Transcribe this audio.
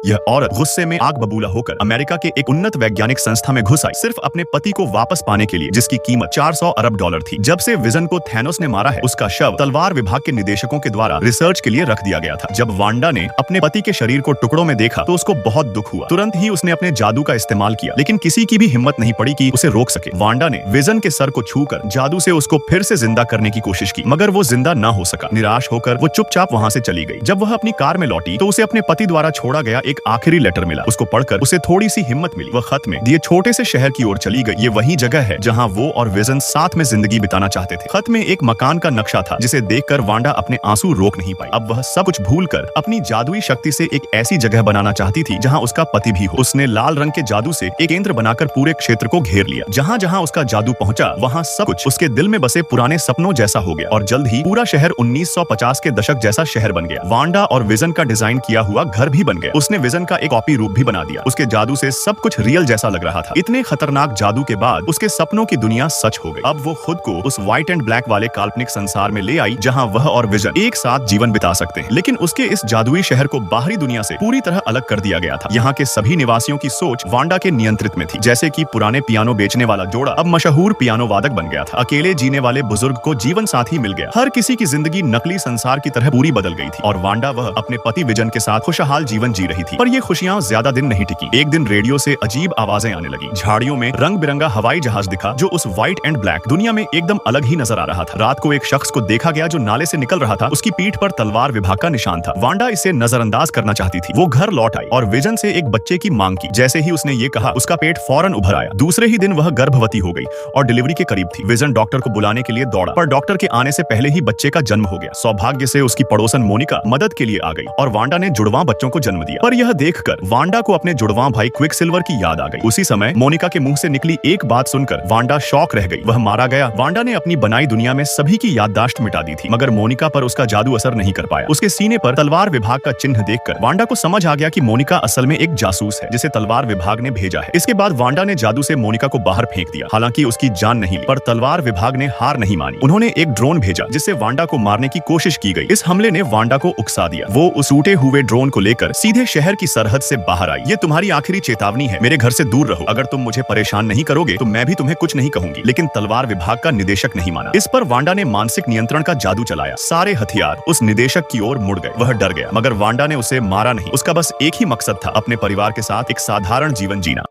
यह औरत गुस्से में आग बबूला होकर अमेरिका के एक उन्नत वैज्ञानिक संस्था में घुस आई, सिर्फ अपने पति को वापस पाने के लिए, जिसकी कीमत $400 अरब थी। जब से विजन को थैनोस ने मारा है, उसका शव तलवार विभाग के निदेशकों के द्वारा रिसर्च के लिए रख दिया गया था। जब वांडा ने अपने पति के शरीर को टुकड़ों में देखा तो उसको बहुत दुख हुआ। तुरंत ही उसने अपने जादू का इस्तेमाल किया, लेकिन किसी की भी हिम्मत नहीं पड़ी कि उसे रोक सके। वांडा ने विजन के सर को छूकर जादू से उसको फिर से जिंदा करने की कोशिश की, मगर वो जिंदा ना हो सका। निराश होकर वो चुपचाप वहाँ से चली गई। जब वह अपनी कार में लौटी तो उसे अपने पति द्वारा छोड़ा गया एक आखिरी लेटर मिला। उसको पढ़कर उसे थोड़ी सी हिम्मत मिली। वह खत में दिए छोटे से शहर की ओर चली गई। ये वही जगह है जहाँ वो और विजन साथ में जिंदगी बिताना चाहते थे। खत में एक मकान का नक्शा था, जिसे देखकर वांडा अपने आंसू रोक नहीं पाई। अब वह सब कुछ भूलकर अपनी जादुई शक्ति से एक ऐसी जगह बनाना चाहती थी जहाँ उसका पति भी हो। उसने लाल रंग के जादू से एक केंद्र बनाकर पूरे क्षेत्र को घेर लिया। जहाँ जहाँ उसका जादू पहुंचा, वहाँ सब कुछ उसके दिल में बसे पुराने सपनों जैसा हो गया और जल्द ही पूरा शहर 1950 के दशक जैसा शहर बन गया। वांडा और विजन का डिजाइन किया हुआ घर भी बन गया। उसने विजन का एक कॉपी रूप भी बना दिया। उसके जादू से सब कुछ रियल जैसा लग रहा था। इतने खतरनाक जादू के बाद उसके सपनों की दुनिया सच हो गई। अब वो खुद को उस व्हाइट एंड ब्लैक वाले काल्पनिक संसार में ले आई, जहाँ वह और विजन एक साथ जीवन बिता सकते हैं। लेकिन उसके इस जादुई शहर को बाहरी दुनिया से पूरी तरह अलग कर दिया गया था। यहाँ के सभी निवासियों की सोच वांडा के नियंत्रित में थी। जैसे कि पुराने पियानो बेचने वाला जोड़ा अब मशहूर पियानो वादक बन गया था। अकेले जीने वाले बुजुर्ग को जीवन साथी मिल गया। हर किसी की जिंदगी नकली संसार की तरह पूरी बदल गई थी और वांडा वह अपने पति विजन के साथ खुशहाल जीवन जी रही थी। पर ये खुशियां ज्यादा दिन नहीं टिकी। एक दिन रेडियो से अजीब आवाजें आने लगी। झाड़ियों में रंग बिरंगा हवाई जहाज दिखा, जो उस व्हाइट एंड ब्लैक दुनिया में एकदम अलग ही नजर आ रहा था। रात को एक शख्स को देखा गया जो नाले से निकल रहा था। उसकी पीठ पर तलवार विभाग का निशान था। वांडा इसे नजरअंदाज करना चाहती थी। वो घर लौट आई और विजन से एक बच्चे की मांग की। जैसे ही उसने ये कहा, उसका पेट फौरन उभर आया। दूसरे ही दिन वह गर्भवती हो गई और डिलीवरी के करीब थी। विजन डॉक्टर को बुलाने के लिए दौड़ा, पर डॉक्टर के आने से पहले ही बच्चे का जन्म हो गया। सौभाग्य से उसकी पड़ोसन मोनिका मदद के लिए आ गई और वांडा ने जुड़वां बच्चों को जन्म दिया। पर यह देखकर वांडा को अपने जुड़वां भाई क्विकसिल्वर की याद आ गई। उसी समय मोनिका के मुंह से निकली एक बात सुनकर वांडा शॉक रह गई। वह मारा गया। वांडा ने अपनी बनाई दुनिया में सभी की याददाश्त मिटा दी थी, मगर मोनिका पर उसका जादू असर नहीं कर पाया। उसके सीने पर तलवार विभाग का चिन्ह देखकर वांडा को समझ आ गया कि मोनिका असल में एक जासूस है, जिसे तलवार विभाग ने भेजा है। इसके बाद वांडा ने जादू से मोनिका को बाहर फेंक दिया। हालांकि उसकी जान नहीं ली, पर तलवार विभाग ने हार नहीं मानी। उन्होंने एक ड्रोन भेजा, जिससे वांडा को मारने की कोशिश की गई। इस हमले ने वांडा को उकसा दिया। वो उस टूटे हुए ड्रोन को लेकर सीधे शहर की सरहद से बाहर आई। ये तुम्हारी आखिरी चेतावनी है, मेरे घर से दूर रहो। अगर तुम मुझे परेशान नहीं करोगे तो मैं भी तुम्हें कुछ नहीं कहूंगी। लेकिन तलवार विभाग का निदेशक नहीं माना। इस पर वांडा ने मानसिक नियंत्रण का जादू चलाया। सारे हथियार उस निदेशक की ओर मुड़ गए। वह डर गया, मगर वांडा ने उसे मारा नहीं। उसका बस एक ही मकसद था, अपने परिवार के साथ एक साधारण जीवन जीना।